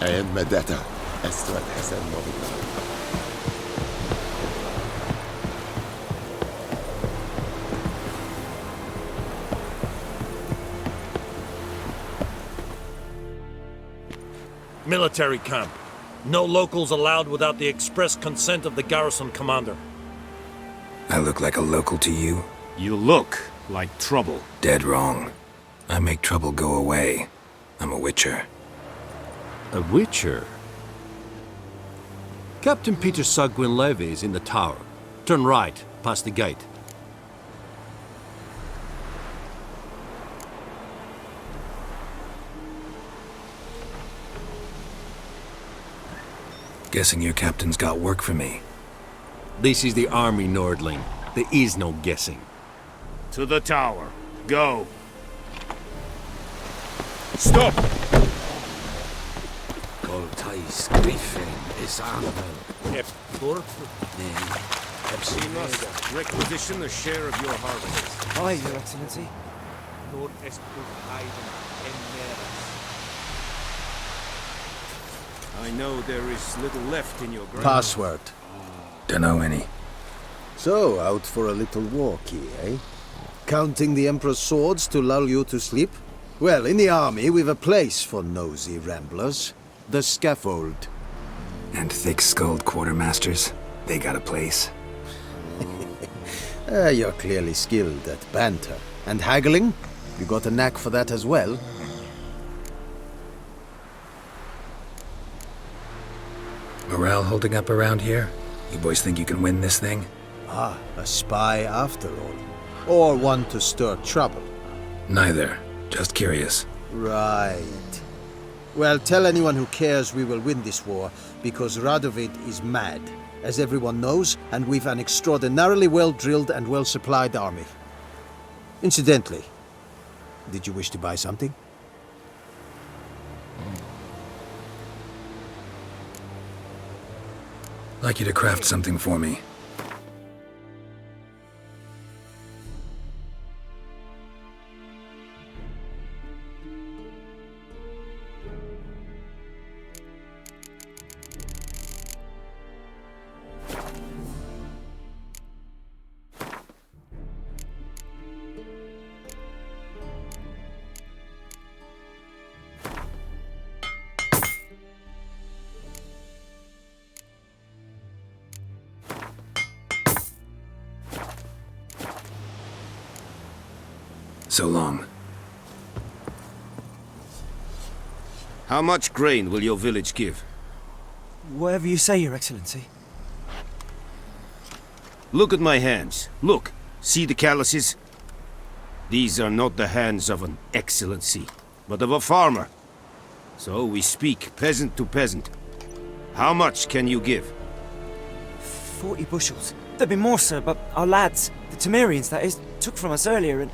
أيام مداتا أسود حسن مبين. Military camp. No locals allowed without the express consent of the garrison commander. I look like a local to you? You look like trouble. Dead wrong. I make trouble go away. I'm a witcher. A witcher? Captain Peter Sagwin Levy is in the tower. Turn right, past the gate. Guessing your captain's got work for me. This is the army, Nordling. There is no guessing. To the tower. Go. Stop! Goltais Griffin is animal. We must requisition a share of your harvest. Aye, Your Excellency. I know there is little left in your ground. Password. Dunno any. So, out for a little walkie, eh? Counting the Emperor's swords to lull you to sleep? Well, in the army, we've a place for nosy ramblers. The scaffold. And thick-skulled quartermasters. They got a place. You're clearly skilled at banter. And haggling? You got a knack for that as well? Morale holding up around here? You boys think you can win this thing? Ah, a spy after all. Or one to stir trouble. Neither. Just curious. Right. Well, tell anyone who cares we will win this war, because Radovid is mad, as everyone knows, and we've an extraordinarily well-drilled and well-supplied army. Incidentally, did you wish to buy something? Like you to craft something for me. So long. How much grain will your village give? Whatever you say, Your Excellency. Look at my hands. Look. See the calluses? These are not the hands of an excellency, but of a farmer. So we speak peasant to peasant. How much can you give? 40 bushels. There'd be more, sir, but our lads, the Temerians that is, took from us earlier and...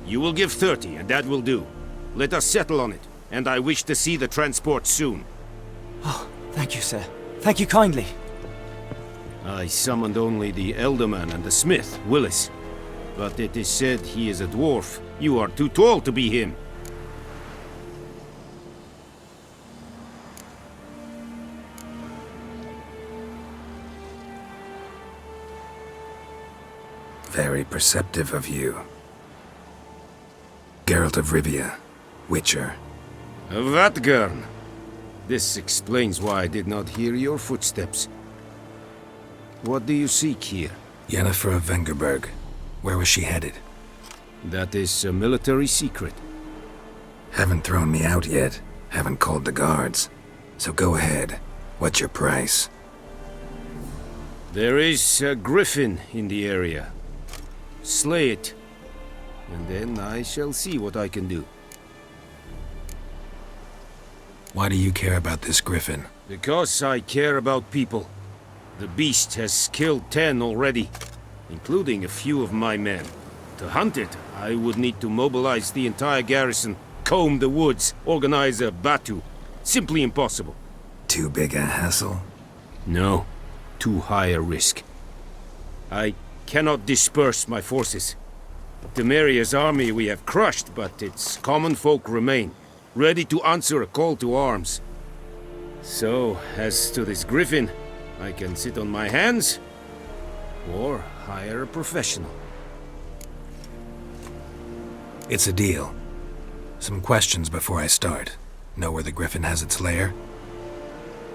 You will give 30, and that will do. Let us settle on it, and I wish to see the transport soon. Oh, thank you, sir. Thank you kindly. I summoned only the Elderman and the smith, Willis. But it is said he is a dwarf. You are too tall to be him. Very perceptive of you. Geralt of Rivia, Witcher. Vatgern! This explains why I did not hear your footsteps. What do you seek here? Yennefer of Vengerberg. Where was she headed? That is a military secret. Haven't thrown me out yet. Haven't called the guards. So go ahead. What's your price? There is a griffin in the area. Slay it. And then I shall see what I can do. Why do you care about this griffin? Because I care about people. The beast has killed 10 already, including a few of my men. To hunt it, I would need to mobilize the entire garrison, comb the woods, organize a batu. Simply impossible. Too big a hassle? No, too high a risk. I cannot disperse my forces. Temeria's army we have crushed, but its common folk remain, ready to answer a call to arms. So, as to this griffin, I can sit on my hands or hire a professional. It's a deal. Some questions before I start. Know where the griffin has its lair?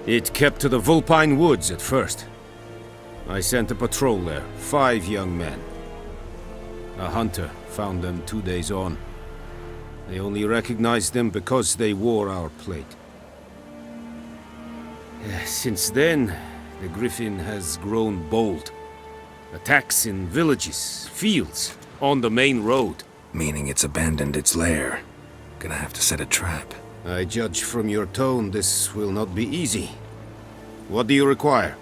It kept to the Vulpine Woods at first. I sent a patrol there, 5 young men. A hunter found them 2 days on. They only recognized them because they wore our plate. Since then, the griffin has grown bold. Attacks in villages, fields, on the main road. Meaning it's abandoned its lair. Gonna have to set a trap. I judge from your tone this will not be easy. What do you require?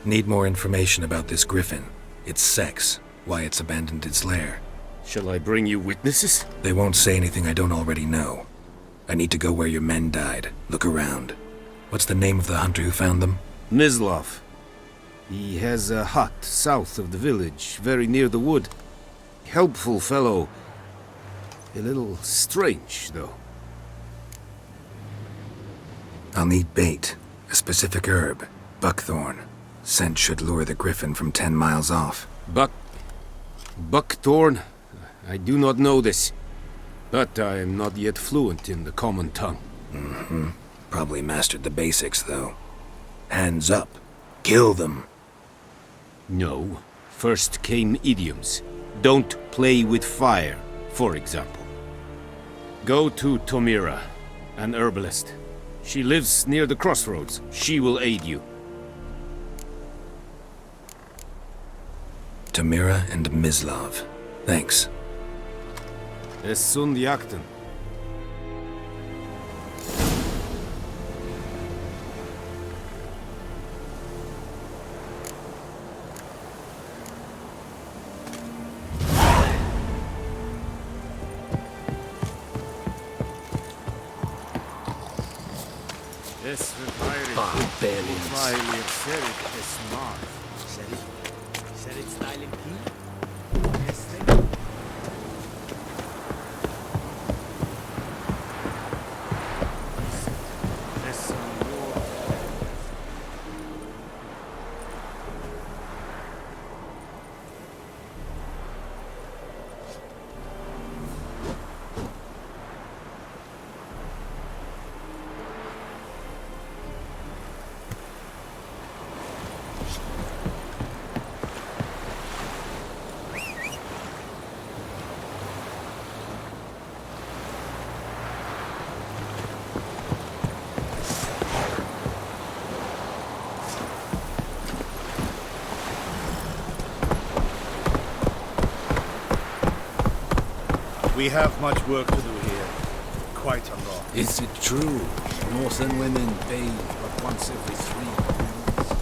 Need more information about this griffin. Its sex, why it's abandoned its lair. Shall I bring you witnesses? They won't say anything I don't already know. I need to go where your men died. Look around. What's the name of the hunter who found them? Mislav. He has a hut south of the village, very near the wood. Helpful fellow. A little strange, though. I'll need bait. A specific herb. Buckthorn. Scent should lure the griffin from 10 miles off. Buckthorn? I do not know this. But I am not yet fluent in the common tongue. Probably mastered the basics, though. Hands up. Kill them. No. First came idioms. Don't play with fire, for example. Go to Tomira, an herbalist. She lives near the crossroads. She will aid you. Tamira and Mislav. Thanks. Es sunt jakten. We have much work to do here. Quite a lot. Is it true? Northern women bathe but once every 3 months.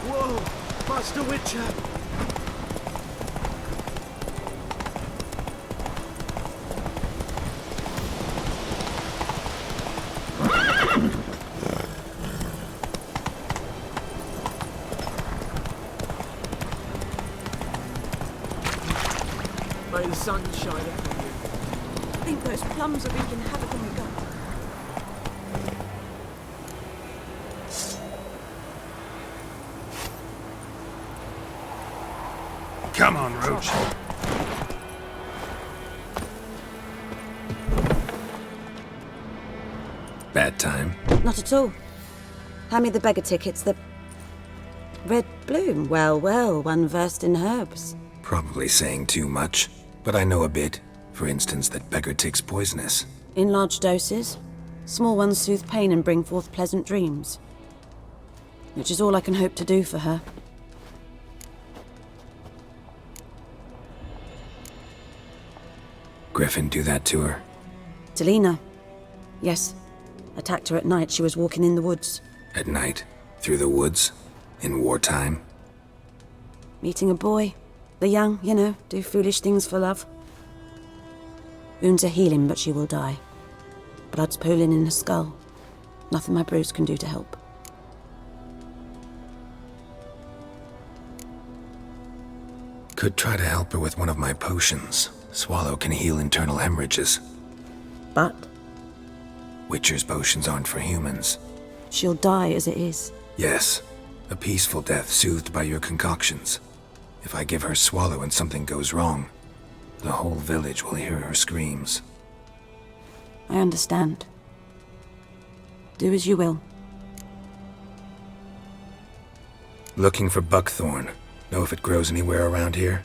Whoa! Master Witcher! May the sun shine upon you. I think those plums are wreaking havoc on the gun. Come on, Roach. Bad time. Not at all. Hand me the beggar tickets, the red bloom. Well, well, one versed in herbs. Probably saying too much, but I know a bit. For instance, that beggar tick's poisonous. In large doses. Small ones soothe pain and bring forth pleasant dreams. Which is all I can hope to do for her. Griffin do that to her? Delina. Yes. Attacked her at night. She was walking in the woods. At night? Through the woods? In wartime? Meeting a boy. The young, you know, do foolish things for love. Wounds are healing, but she will die. Blood's pooling in her skull. Nothing my bruise can do to help. Could try to help her with one of my potions. Swallow can heal internal hemorrhages. But Witcher's potions aren't for humans. she'll die as it is. Yes, a peaceful death soothed by your concoctions. If I give her Swallow and something goes wrong, the whole village will hear her screams. I understand. Do as you will. Looking for buckthorn. Know if it grows anywhere around here?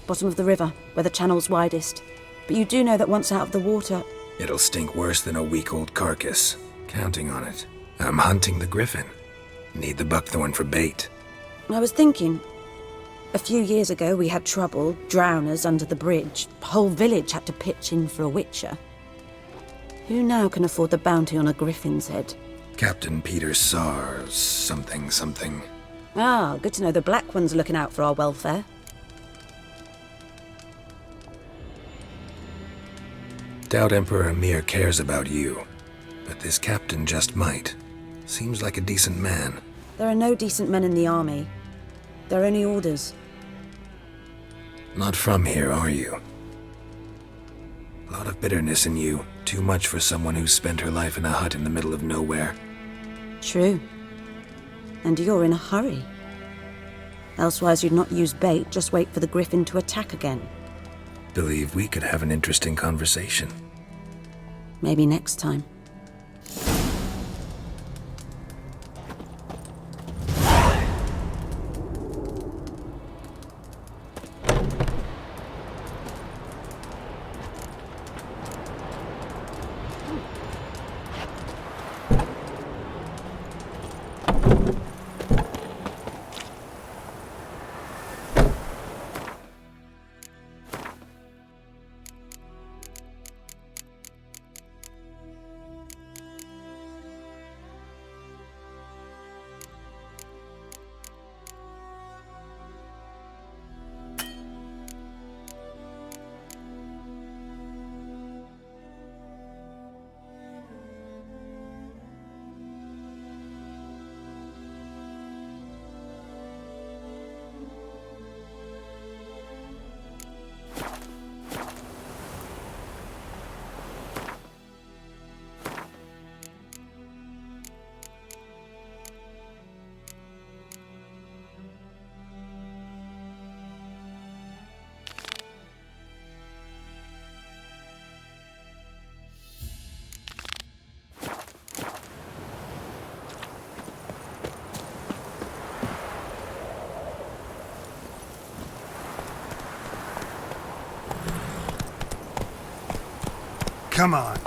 Bottom of the river, where the channel's widest. But you do know that once out of the water... It'll stink worse than a week-old carcass. Counting on it. I'm hunting the griffin. Need the buckthorn for bait. I was thinking... A few years ago we had trouble, drowners under the bridge. The whole village had to pitch in for a witcher. Who now can afford the bounty on a griffin's head? Captain Peter Sars, something. Ah, good to know the Black One's looking out for our welfare. Doubt Emperor Emir cares about you, but this captain just might. Seems like a decent man. There are no decent men in the army. They're only orders. Not from here, are you? A lot of bitterness in you. Too much for someone who spent her life in a hut in the middle of nowhere. True. And you're in a hurry. Elsewise you'd not use bait, just wait for the griffin to attack again. Believe we could have an interesting conversation. Maybe next time. Come on.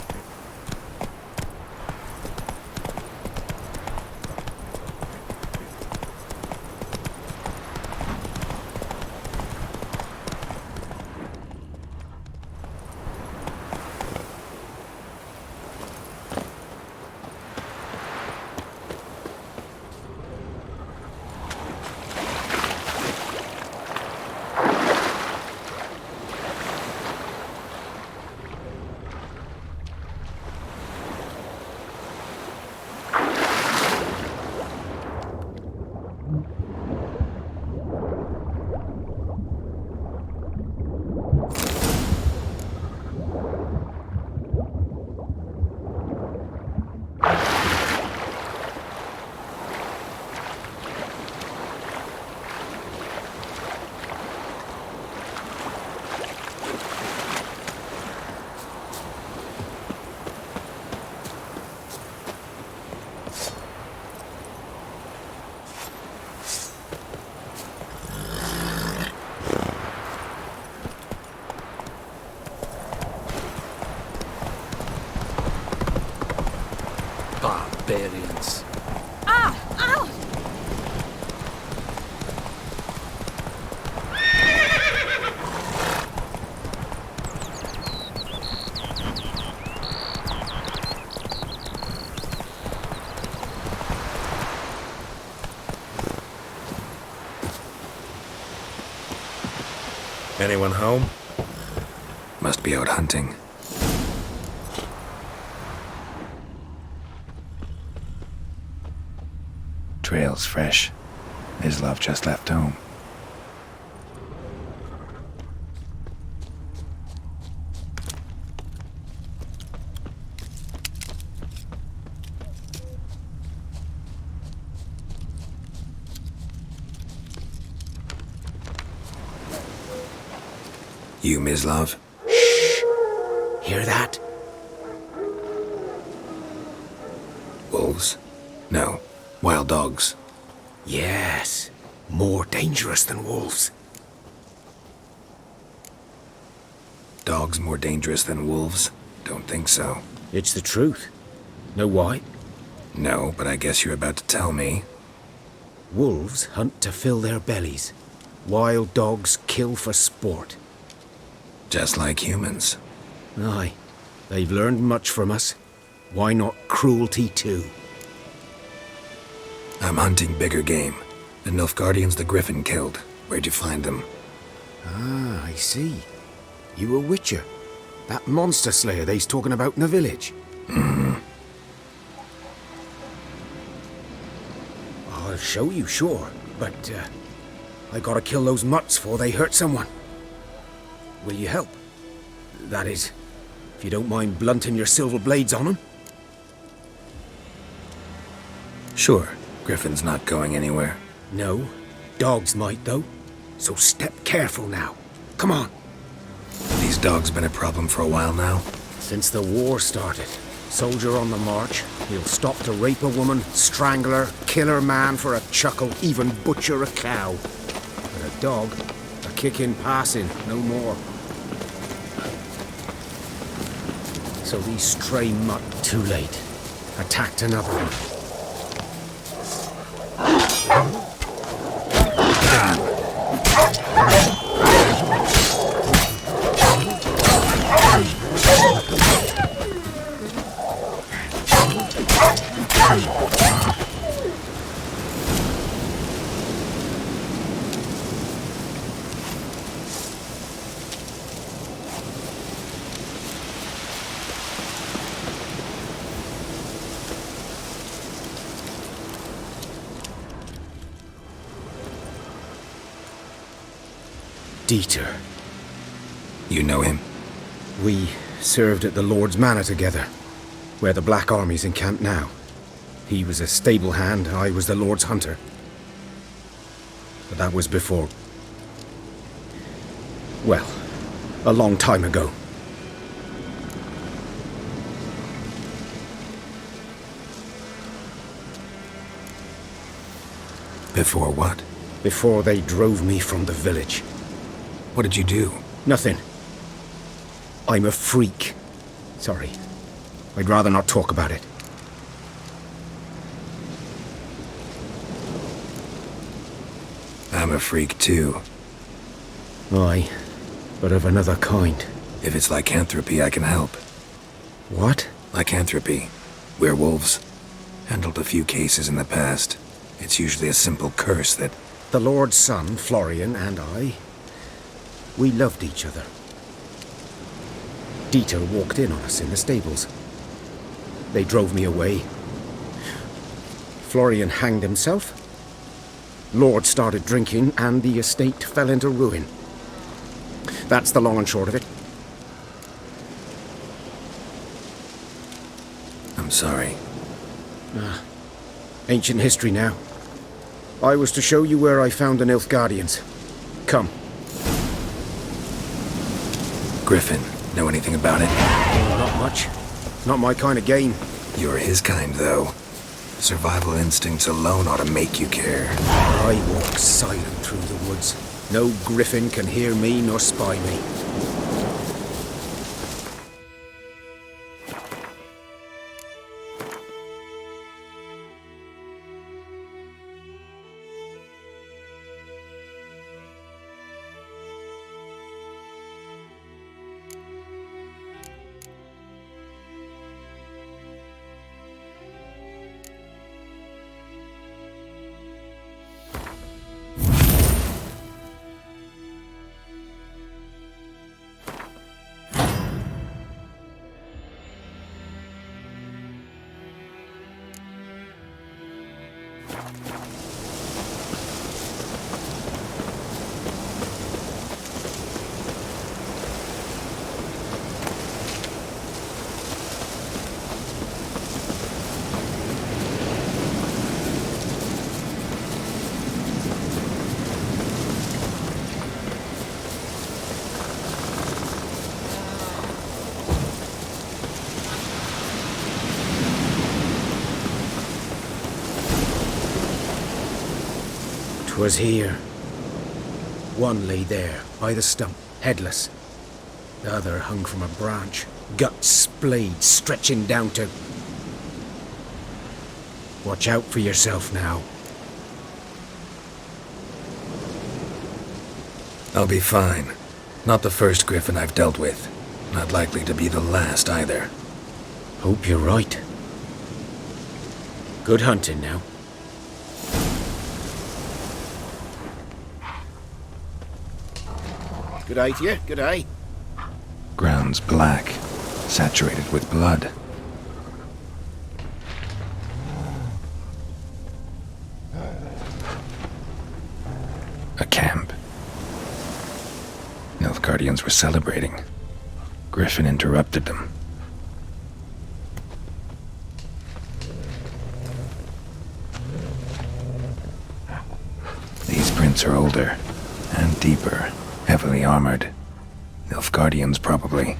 Barbarians. Anyone home? Must be out hunting. Trail's fresh. Islov just left home. You, Mislov? Hear that? Wolves? No. Wild dogs. Yes. More dangerous than wolves. Dogs more dangerous than wolves? Don't think so. It's the truth. Know why? No, but I guess you're about to tell me. Wolves hunt to fill their bellies. Wild dogs kill for sport. Just like humans. Aye. They've learned much from us. Why not cruelty too? I'm hunting bigger game. The Nilfgaardians the Griffin killed. Where'd you find them? Ah, I see. You a witcher. That monster slayer they's talking about in the village. Mm-hmm. I'll show you, sure. But, I gotta kill those mutts before they hurt someone. Will you help? That is, if you don't mind blunting your silver blades on them. Sure. Griffin's not going anywhere. No. Dogs might, though. So step careful now. Come on. These dogs been a problem for a while now? Since the war started. Soldier on the march. He'll stop to rape a woman, strangle her, kill her man for a chuckle, even butcher a cow. But a dog, a kick in passing, no more. So these stray mutt, too late, attacked another one. Dieter. You know him? We served at the Lord's Manor together, where the Black Army's encamped now. He was a stable hand, I was the Lord's hunter. But that was before... well, a long time ago. Before what? Before they drove me from the village. What did you do? Nothing. I'm a freak. Sorry. I'd rather not talk about it. I'm a freak too. Aye, but of another kind. If it's lycanthropy, I can help. What? Lycanthropy. Werewolves. Handled a few cases in the past. It's usually a simple curse that... The Lord's son, Florian, and I... we loved each other. Dieter walked in on us in the stables. They drove me away. Florian hanged himself. Lord started drinking, and the estate fell into ruin. That's the long and short of it. I'm sorry. Ancient history now. I was to show you where I found the Nilfgaardians. Come. Griffin, know anything about it? Not much. Not my kind of game. You're his kind, though. Survival instincts alone ought to make you care. I walk silent through the woods. No griffin can hear me nor spy me. 'Twas here. One lay there, by the stump, headless. The other hung from a branch, guts splayed, stretching down to... Watch out for yourself now. I'll be fine. Not the first griffin I've dealt with. Not likely to be the last either. Hope you're right. Good hunting now. Good eye to you, good eye. Ground's black, saturated with blood. A camp. Nilfgaardians were celebrating. Griffin interrupted them. These prints are older and deeper, heavily armored. Nilfgaardians, probably.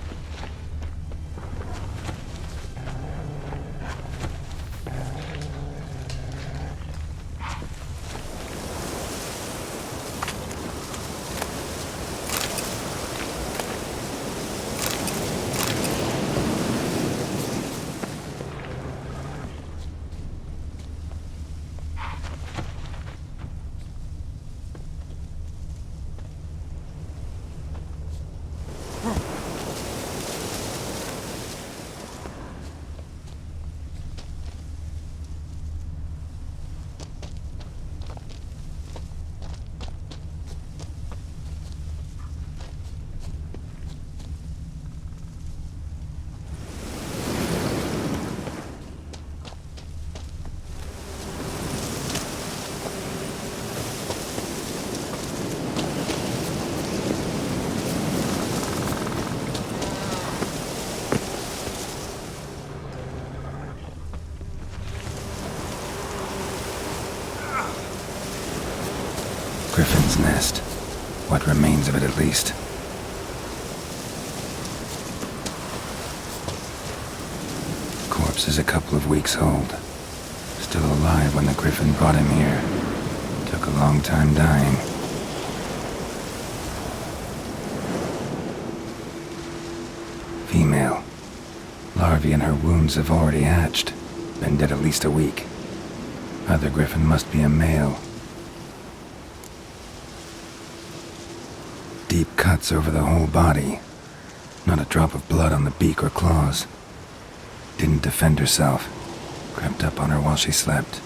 Griffin's nest. What remains of it, at least. Corpse is a couple of weeks old. Still alive when the griffin brought him here. Took a long time dying. Female. Larvae in her wounds have already hatched. Been dead at least a week. Other griffin must be a male. Deep cuts over the whole body. Not a drop of blood on the beak or claws. Didn't defend herself. Crept up on her while she slept.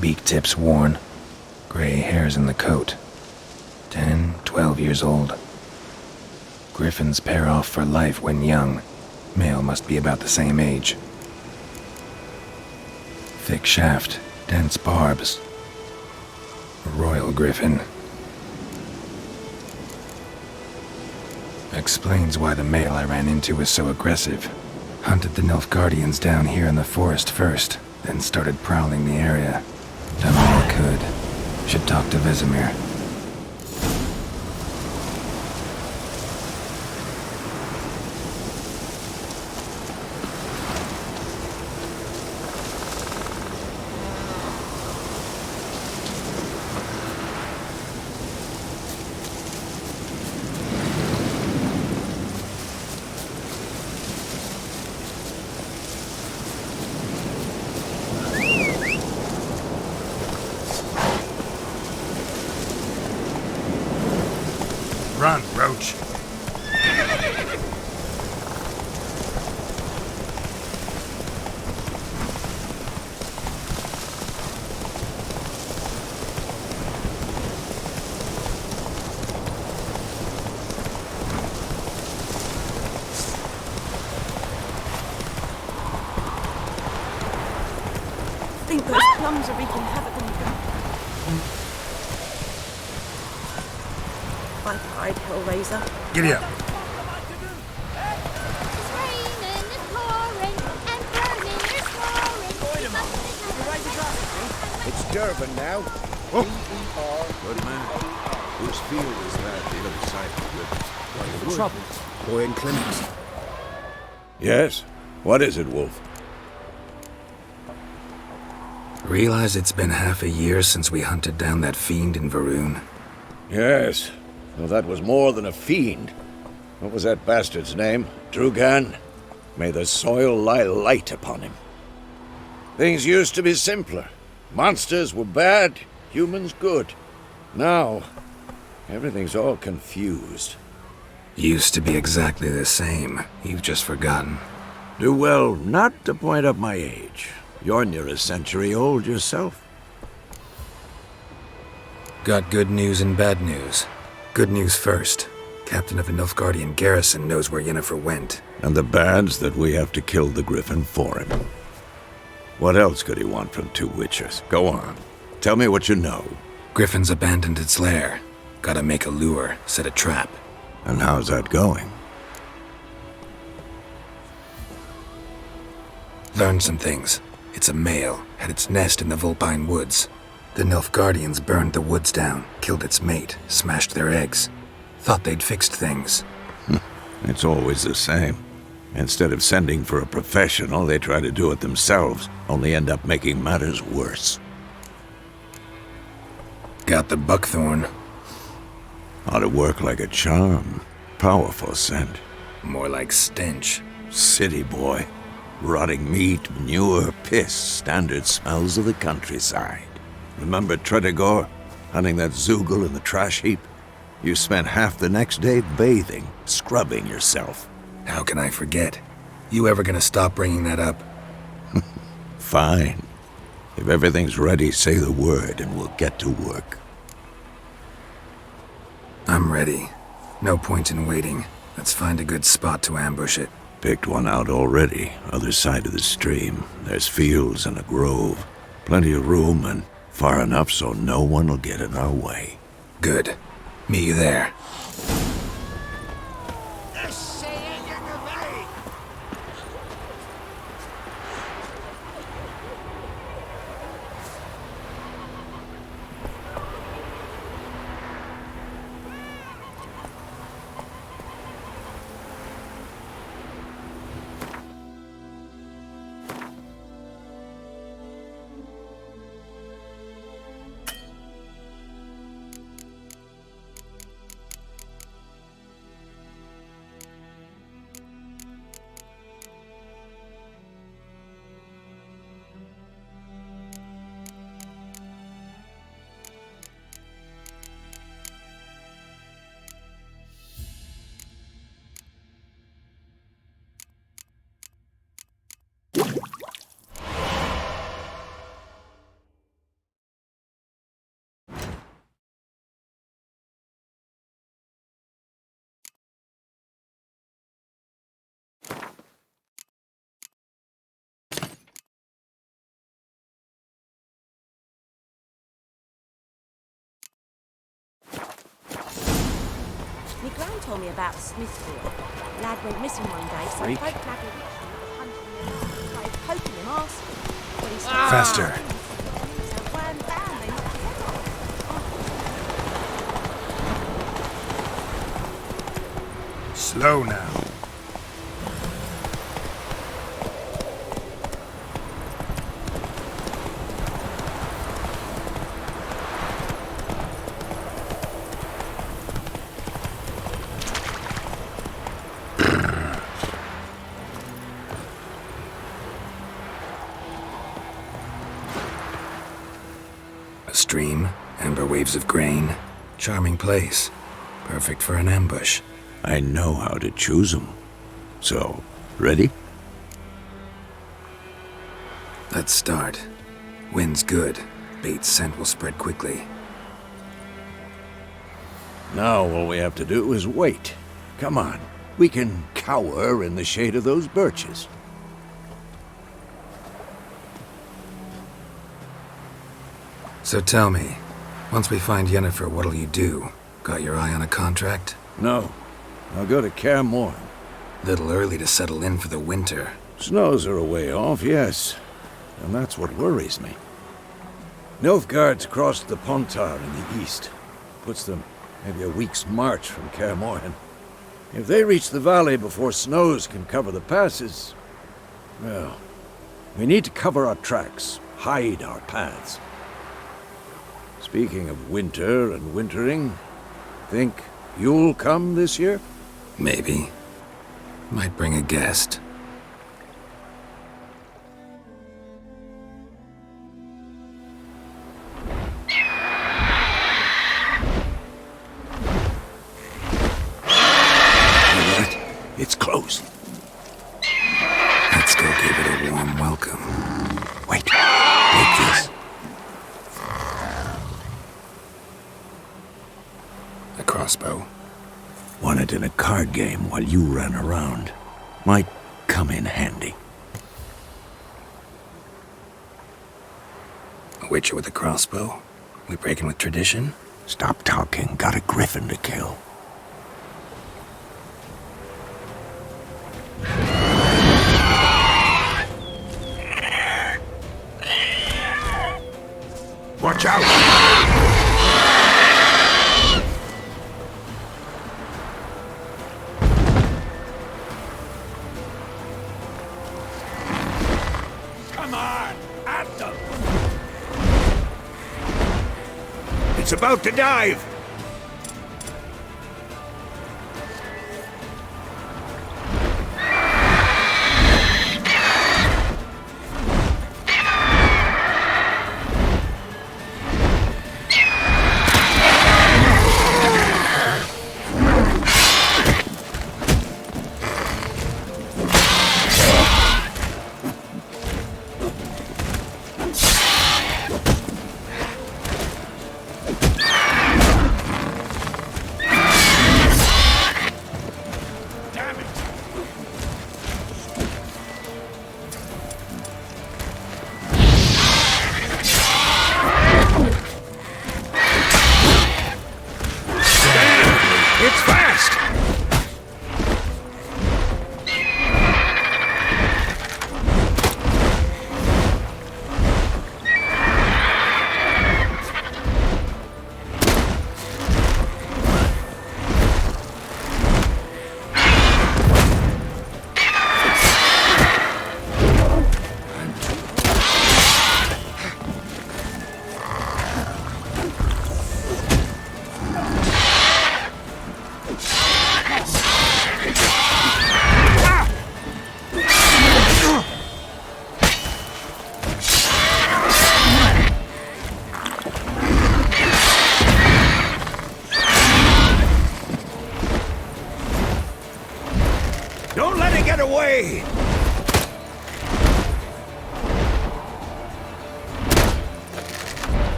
Beak tips worn. Gray hairs in the coat. 10, 12 years old. Griffins pair off for life when young. Male must be about the same age. Thick shaft, dense barbs. Royal Griffin. Explains why the male I ran into was so aggressive. Hunted the Nilfgaardians down here in the forest first, then started prowling the area. Done all I could. Should talk to Vesemir. Run, Roach. I think those plums are wreaking havoc on you. Five-eyed Hellraiser. Giddy up. It's Durban now. Good man. Whose field is that the other side of the river? Why the trouble? Boy in clinics. Yes? What is it, Wolf? Realize it's been half a year since we hunted down that fiend in Varun? Yes. Well, that was more than a fiend. What was that bastard's name? Drugan? May the soil lie light upon him. Things used to be simpler. Monsters were bad, humans good. Now, everything's all confused. Used to be exactly the same. You've just forgotten. Do well not to point up my age. You're near a century old yourself. Got good news and bad news. Good news first. Captain of the Nilfgaardian garrison knows where Yennefer went. And the bad's that we have to kill the Griffin for him. What else could he want from two witchers? Go on. Tell me what you know. Griffin's abandoned its lair. Gotta make a lure, set a trap. And how's that going? Learned some things. It's a male, had its nest in the Vulpine Woods. The Nilfgaardians burned the woods down, killed its mate, smashed their eggs. Thought they'd fixed things. It's always the same. Instead of sending for a professional, they try to do it themselves, only end up making matters worse. Got the buckthorn. Ought to work like a charm. Powerful scent. More like stench. City boy. Rotting meat, manure, piss, standard smells of the countryside. Remember Tredegor? Hunting that Zoogle in the trash heap? You spent half the next day bathing, scrubbing yourself. How can I forget? You ever gonna stop bringing that up? Fine. If everything's ready, say the word and we'll get to work. I'm ready. No point in waiting. Let's find a good spot to ambush it. Picked one out already, other side of the stream. There's fields and a grove. Plenty of room and far enough so no one will get in our way. Good. Meet you there. My gran told me about Smithfield. Lad went missing one day, so Freak. folk lad was hunting him, started poking him, asking. But he said, Faster. So wham bam, they knocked his head off. Slow now. A stream, amber waves of grain. Charming place. Perfect for an ambush. I know how to choose them. So, ready? Let's start. Wind's good. Bait's scent will spread quickly. Now all we have to do is wait. Come on. We can cower in the shade of those birches. So tell me, once we find Yennefer, what'll you do? Got your eye on a contract? No. I'll go to Kaer Morhen. Little early to settle in for the winter. Snows are a way off, yes. And that's what worries me. Nilfgaard's crossed the Pontar in the east. Puts them maybe a week's march from Kaer Morhen. If they reach the valley before snows can cover the passes, well, we need to cover our tracks. hide our paths. Speaking of winter and wintering, think you'll come this year? Maybe. Might bring a guest. It's close. Let's go give it a warm welcome. Wait, take this. A crossbow. Won it in a card game while you ran around. Might come in handy. A witcher with a crossbow? We breaking with tradition? Stop talking. Got a griffin to kill. Watch out! Come on! At them! It's about to dive! It's fast! Don't let it get away!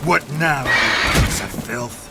What now, you piece of filth?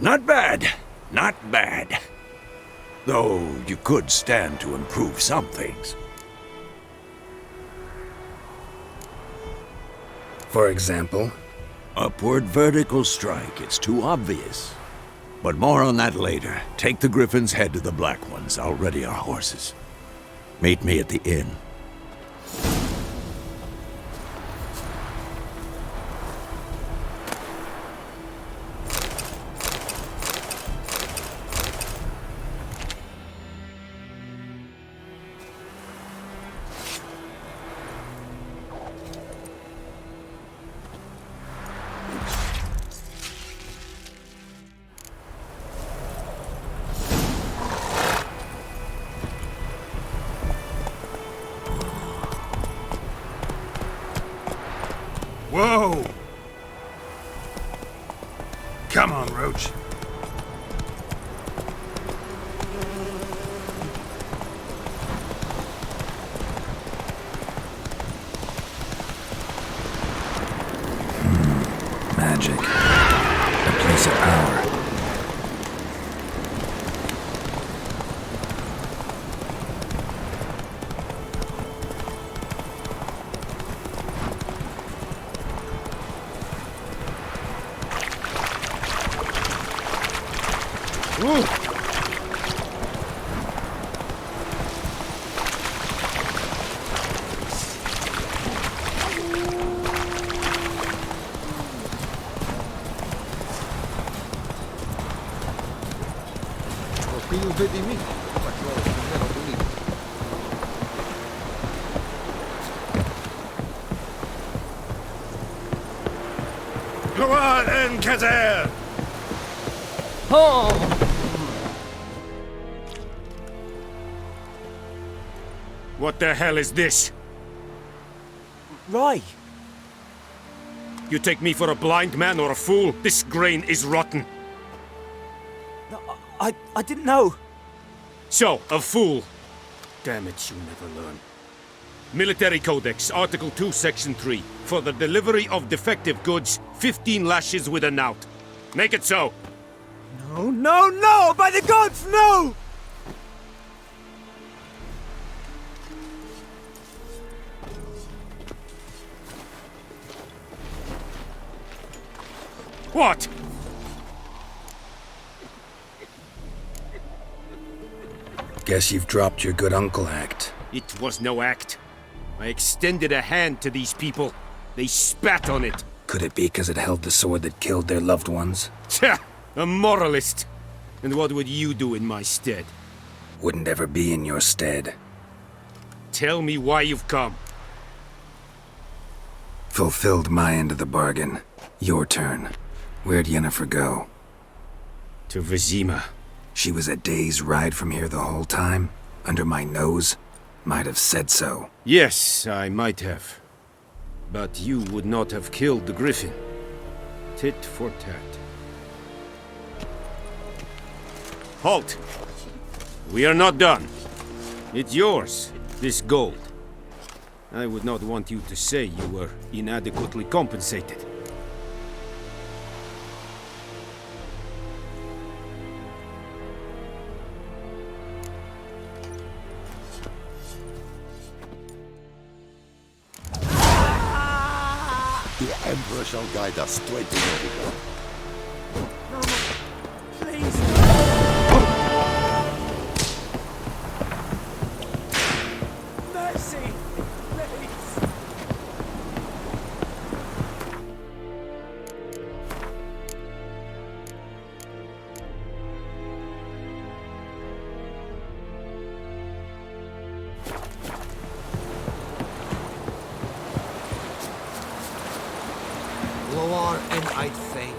Not bad. Not bad. Though you could stand to improve some things. For example? Upward vertical strike. It's too obvious. But more on that later. Take the Griffin's head to the Black Ones. I'll ready our horses. Meet me at the inn. Whoa! Come on, Roach. Magic. A place of power. Go on, Encazer! What the hell is this? Rye! You take me for a blind man or a fool? This grain is rotten. No, I didn't know. So, a fool. Damn it, you never learn. Military Codex, Article 2, Section 3. For the delivery of defective goods, 15 lashes with a knout. Make it so. No, no, no! By the gods, no! What? Guess you've dropped your good uncle act. It was no act. I extended a hand to these people. They spat on it. Could it be because it held the sword that killed their loved ones? Tja, a moralist. And what would you do in my stead? Wouldn't ever be in your stead. Tell me why you've come. Fulfilled my end of the bargain. Your turn. Where'd Yennefer go? To Vizima. She was a day's ride from here the whole time? Under my nose? Might have said so. Yes, I might have. But you would not have killed the Griffin. Tit for tat. Halt! We are not done. It's yours, this gold. I would not want you to say you were inadequately compensated. The Emperor shall guide us straight to Novigrad. Please! Mercy! Please! Lower and I think.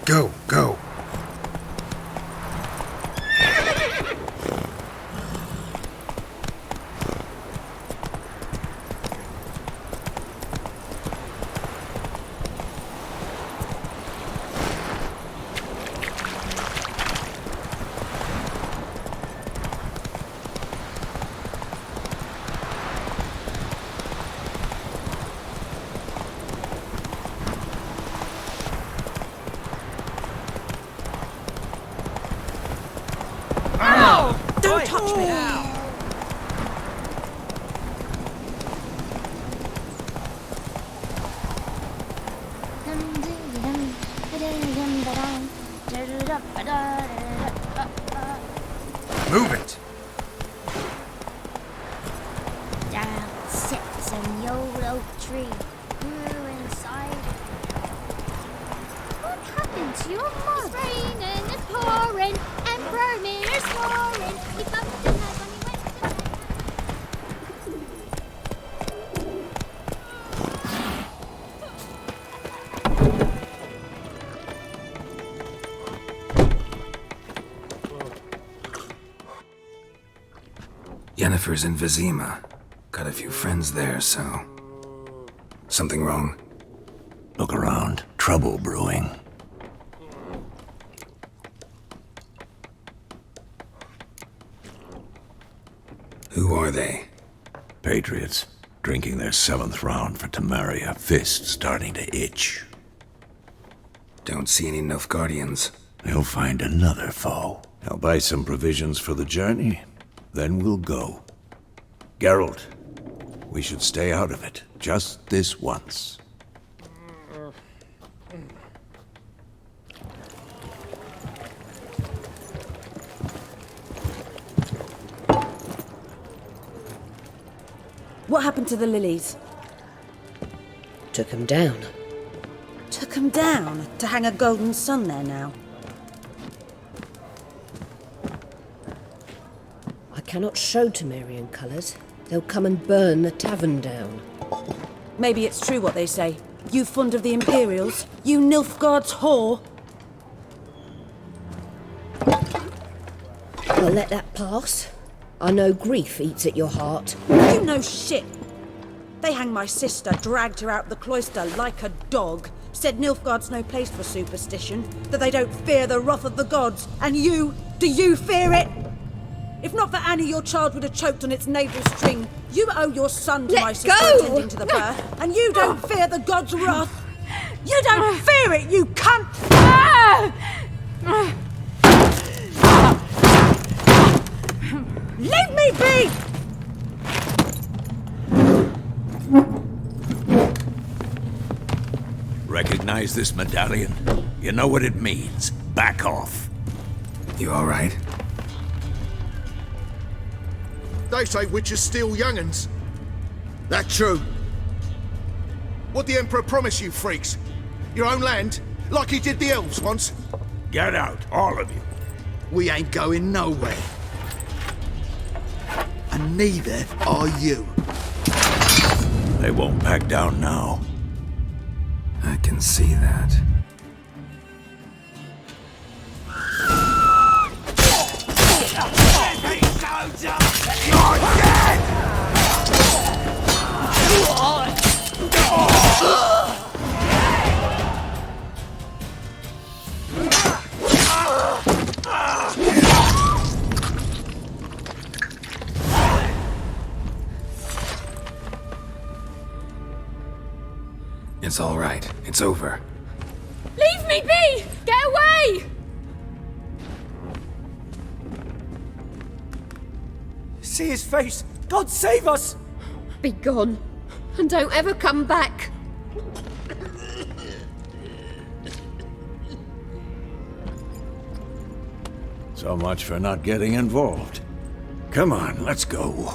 Go, go. Don't touch me! Move it. Down sits an old oak tree, grew inside. What happened to your mum? It's raining, it's pouring, and vermin are snoring. He bumped his head when he went to bed. Yennefer's in Vizima. Got a few friends there, so... Something wrong? Look around. Trouble brewing. Who are they? Patriots. Drinking their 7th round for Temeria. Fist starting to itch. Don't see any Nilfgaardians. They'll find another foe. I'll buy some provisions for the journey. Then we'll go. Geralt, we should stay out of it. Just this once. What happened to the lilies? Took 'em down. Took 'em down? To hang a golden sun there now? I cannot show Temerian colours. They'll come and burn the tavern down. Maybe it's true what they say. You fond of the Imperials? You Nilfgaard's whore? I'll let that pass. I know grief eats at your heart. You know shit! They hanged my sister, dragged her out the cloister like a dog. Said Nilfgaard's no place for superstition, that they don't fear the wrath of the gods. And you, do you fear it? If not for Annie, your child would have choked on its navel string. You owe your son to my sister attending to the birth, and you don't fear the gods' wrath. You don't fear it, you cunt! Leave me be! Recognize this medallion? You know what it means. Back off. You all right? They say witches steal young'uns. That true? What the Emperor promise you, freaks? Your own land? Like he did the elves once? Get out, all of you. We ain't going nowhere. And neither are you. They won't back down now. I can see that. You're dead! It's all right. It's over. Leave me be! Get away! See his face! God save us! Be gone, and don't ever come back. So much for not getting involved. Come on, let's go.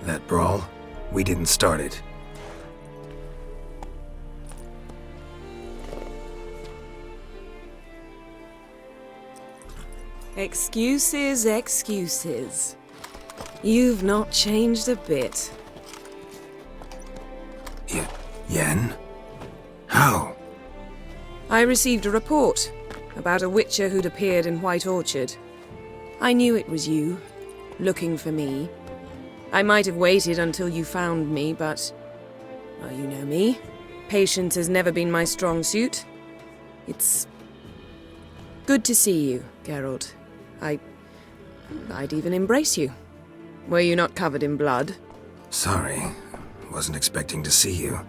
That brawl, we didn't start it. Excuses, excuses. You've not changed a bit. Yen? How? I received a report about a witcher who'd appeared in White Orchard. I knew it was you, looking for me. I might have waited until you found me, but... well, you know me. Patience has never been my strong suit. It's... good to see you, Geralt. I'd even embrace you. Were you not covered in blood? Sorry. Wasn't expecting to see you.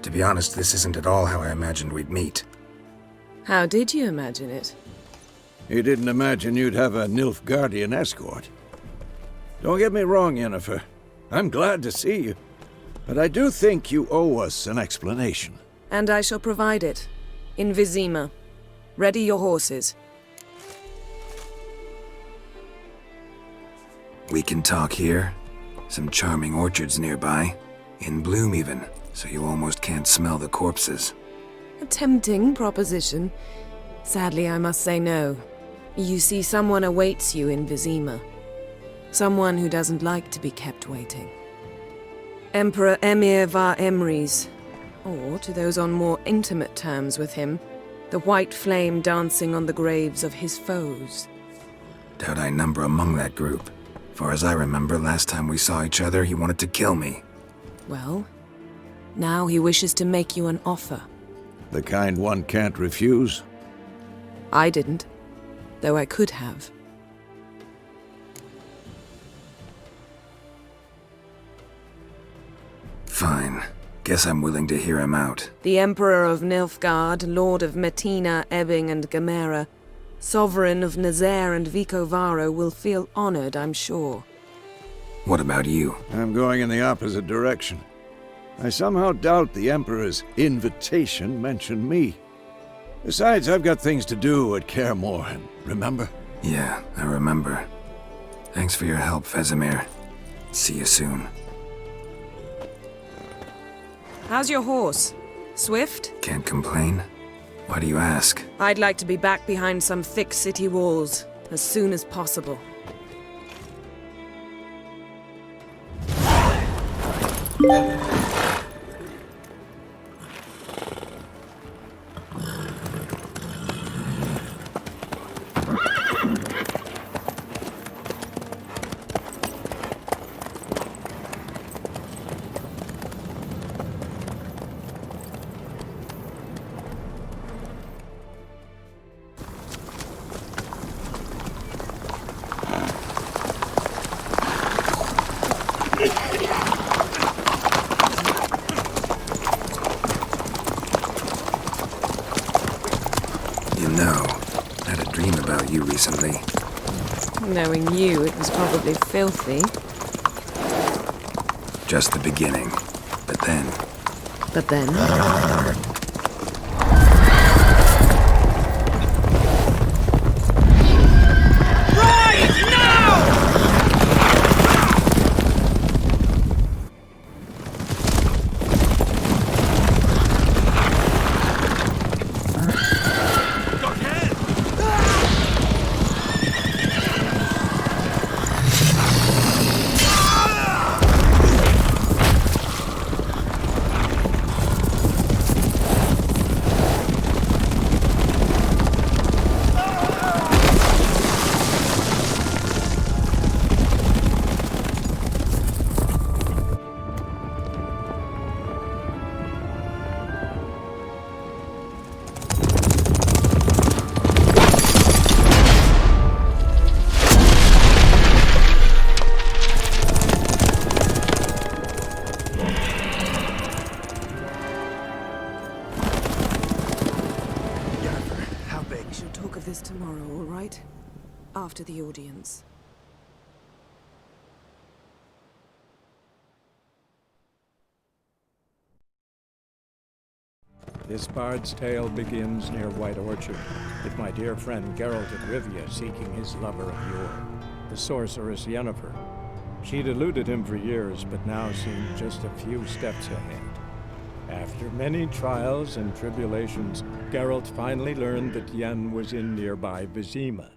To be honest, this isn't at all how I imagined we'd meet. How did you imagine it? You didn't imagine you'd have a Nilfgaardian escort. Don't get me wrong, Yennefer. I'm glad to see you. But I do think you owe us an explanation. And I shall provide it. In Vizima. Ready your horses. We can talk here. Some charming orchards nearby. In bloom even, so you almost can't smell the corpses. A tempting proposition. Sadly, I must say no. You see, someone awaits you in Vizima. Someone who doesn't like to be kept waiting. Emperor Emir var Emrys, or to those on more intimate terms with him, the white flame dancing on the graves of his foes. Doubt I number among that group. Far as I remember, last time we saw each other, he wanted to kill me. Well, now he wishes to make you an offer. The kind one can't refuse? I didn't, though I could have. Fine. Guess I'm willing to hear him out. The Emperor of Nilfgaard, Lord of Metina, Ebbing and Gamera, Sovereign of Nazaire and Vicovaro will feel honored, I'm sure. What about you? I'm going in the opposite direction. I somehow doubt the Emperor's invitation mentioned me. Besides, I've got things to do at Kaer Morhen, remember? Yeah, I remember. Thanks for your help, Vesemir. See you soon. How's your horse? Swift? Can't complain. Why do you ask? I'd like to be back behind some thick city walls as soon as possible. You know, I had a dream about you recently. Knowing you, it was probably filthy. Just the beginning. But then... But then? Tomorrow, all right? After the audience. This bard's tale begins near White Orchard, with my dear friend Geralt of Rivia seeking his lover of yore, the sorceress Yennefer. She'd eluded him for years, but now seemed just a few steps ahead. After many trials and tribulations, Geralt finally learned that Yen was in nearby Vizima.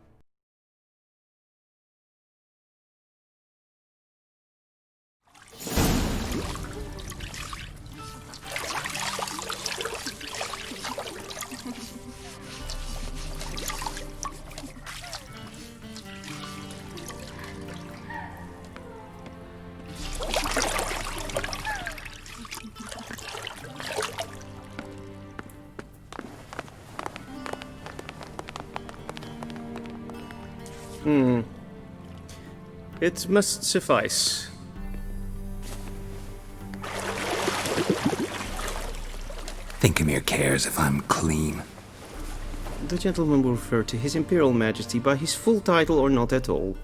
It must suffice. Thinkamere cares if I'm clean. The gentleman will refer to His Imperial Majesty by his full title or not at all.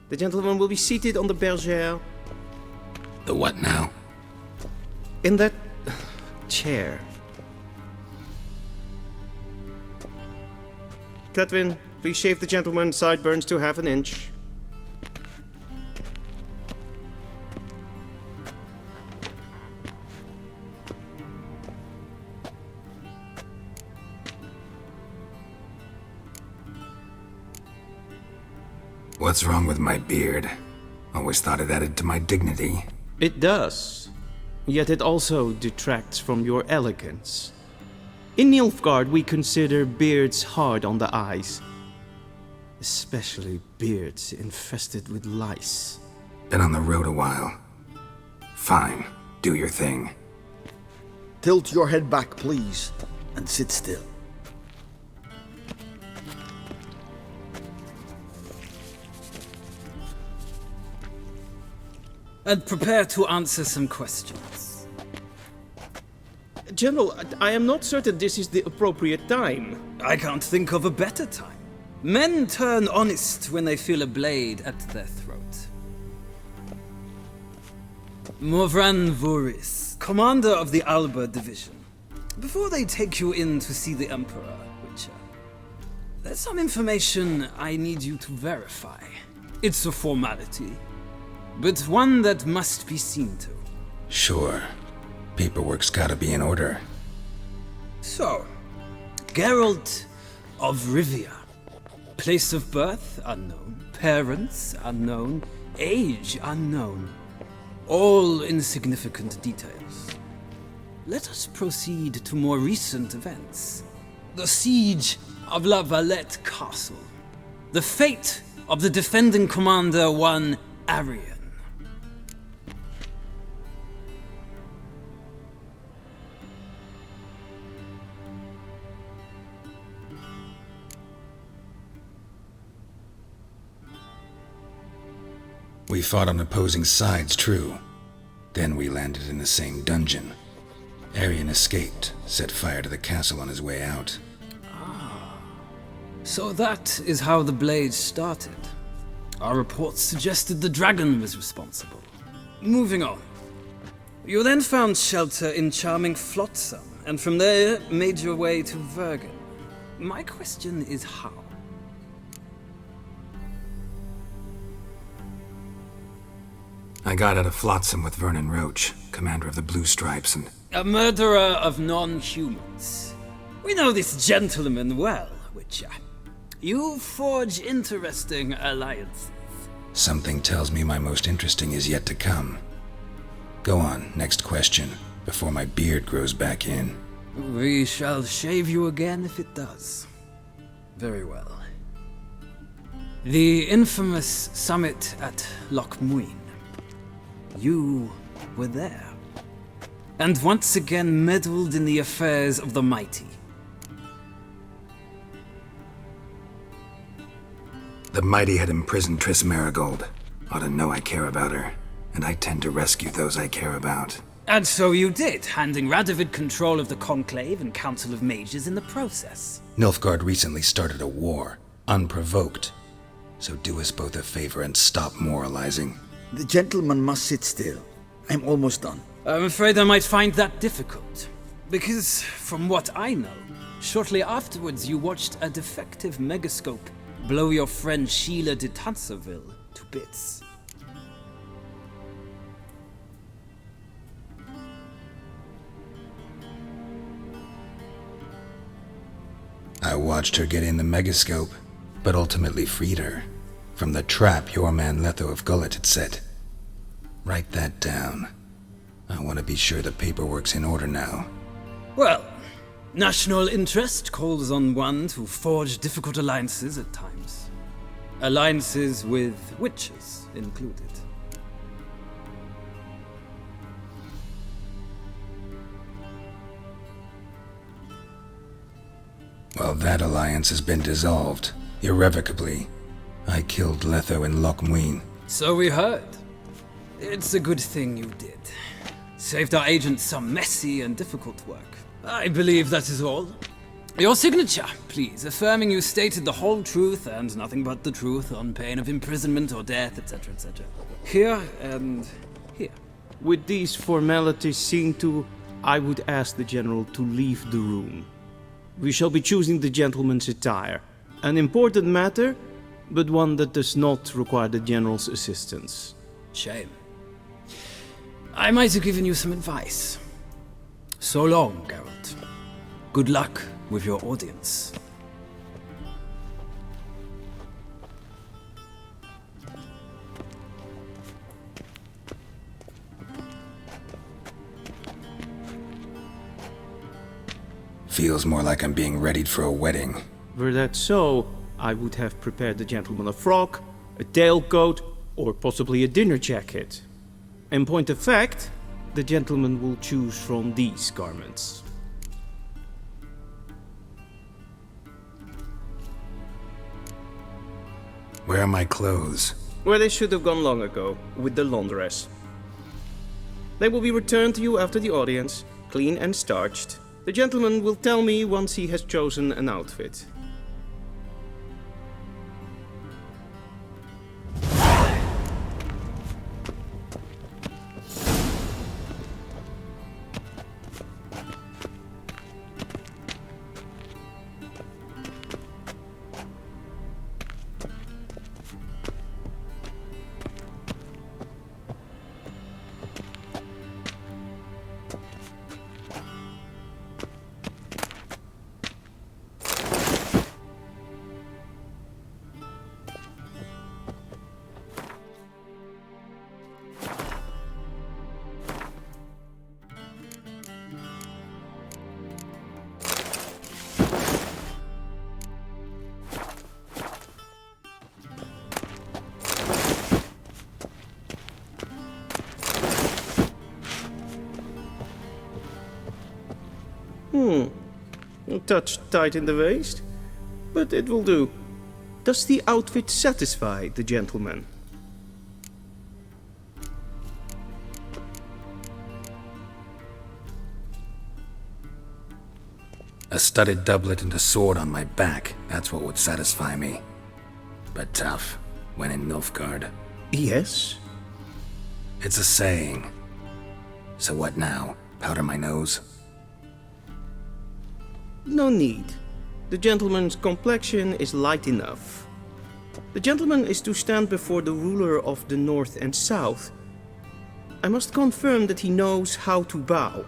The gentleman will be seated on the bergère. The what now? In that chair. Cletwin, please shave the gentleman's sideburns to half an inch. What's wrong with my beard? Always thought it added to my dignity. It does. Yet it also detracts from your elegance. In Nilfgaard, we consider beards hard on the eyes. Especially beards infested with lice. Been on the road a while. Fine, do your thing. Tilt your head back, please, and sit still. And prepare to answer some questions. General, I am not certain this is the appropriate time. I can't think of a better time. Men turn honest when they feel a blade at their throat. Morvran Voris, commander of the Alba Division. Before they take you in to see the Emperor, Witcher, there's some information I need you to verify. It's a formality, but one that must be seen to. Sure. Paperwork's gotta be in order. So, Geralt of Rivia. Place of birth unknown. Parents unknown. Age unknown. All insignificant details. Let us proceed to more recent events. The siege of La Valette Castle. The fate of the defending commander, one Arian. We fought on opposing sides, true. Then we landed in the same dungeon. Arian escaped, set fire to the castle on his way out. So that is how the blade started. Our reports suggested the dragon was responsible. Moving on. You then found shelter in charming Flotsam, and from there made your way to Vergen. My question is how? I got out of Flotsam with Vernon Roach, commander of the Blue Stripes, and... A murderer of non-humans. We know this gentleman well, Witcher. You forge interesting alliances. Something tells me my most interesting is yet to come. Go on, next question, before my beard grows back in. We shall shave you again if it does. Very well. The infamous summit at Loch Muin. You were there. And once again meddled in the affairs of the mighty. The mighty had imprisoned Triss Marigold. Ought to know I care about her, and I tend to rescue those I care about. And so you did, handing Radovid control of the Conclave and Council of Mages in the process. Nilfgaard recently started a war, unprovoked. So do us both a favor and stop moralizing. The gentleman must sit still. I'm almost done. I'm afraid I might find that difficult. Because, from what I know, shortly afterwards you watched a defective megascope blow your friend Sheila de Tanserville to bits. I watched her get in the megascope, but ultimately freed her from the trap your man Letho of Gullet had set. Write that down. I want to be sure the paperwork's in order now. Well, national interest calls on one to forge difficult alliances at times. Alliances with witches included. Well, that alliance has been dissolved, Irrevocably. I killed Letho and Lochmuin. So we heard. It's a good thing you did. Saved our agent some messy and difficult work. I believe that is all. Your signature, please, affirming you stated the whole truth and nothing but the truth on pain of imprisonment or death, etc., etc. Here and here. With these formalities seen to, I would ask the General to leave the room. We shall be choosing the gentleman's attire. An important matter, but one that does not require the General's assistance. Shame. I might have given you some advice. So long, Geralt. Good luck with your audience. Feels more like I'm being readied for a wedding. Were that so, I would have prepared the gentleman a frock, a tailcoat, or possibly a dinner jacket. In point of fact, the gentleman will choose from these garments. Where are my clothes? Where they should have gone long ago, with the laundress. They will be returned to you after the audience, clean and starched. The gentleman will tell me once he has chosen an outfit. A touch tight in the waist, but it will do. Does the outfit satisfy the gentleman? A studded doublet and a sword on my back, that's what would satisfy me. But tough, when in Nilfgaard. Yes? It's a saying. So what now? Powder my nose? No need. The gentleman's complexion is light enough. The gentleman is to stand before the ruler of the North and South. I must confirm that he knows how to bow.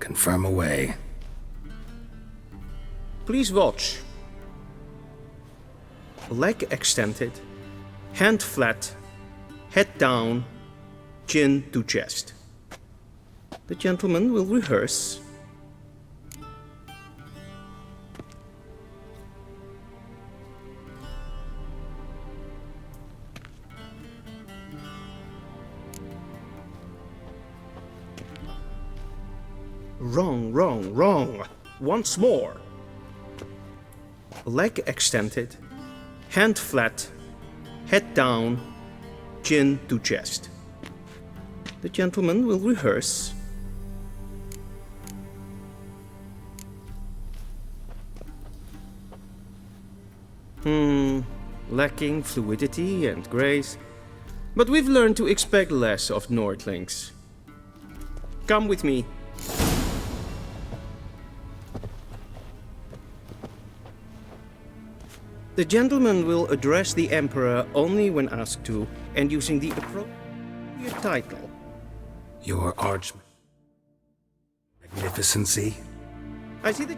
Confirm away. Please watch. Leg extended, hand flat, head down, chin to chest. The gentleman will rehearse. Wrong, wrong, wrong. Once more. Leg extended, hand flat, head down, chin to chest. The gentleman will rehearse. Lacking fluidity and grace, but we've learned to expect less of Nordlings. Come with me. The gentleman will address the Emperor only when asked to, and using the appropriate title. Your Arch... Magnificency? I see the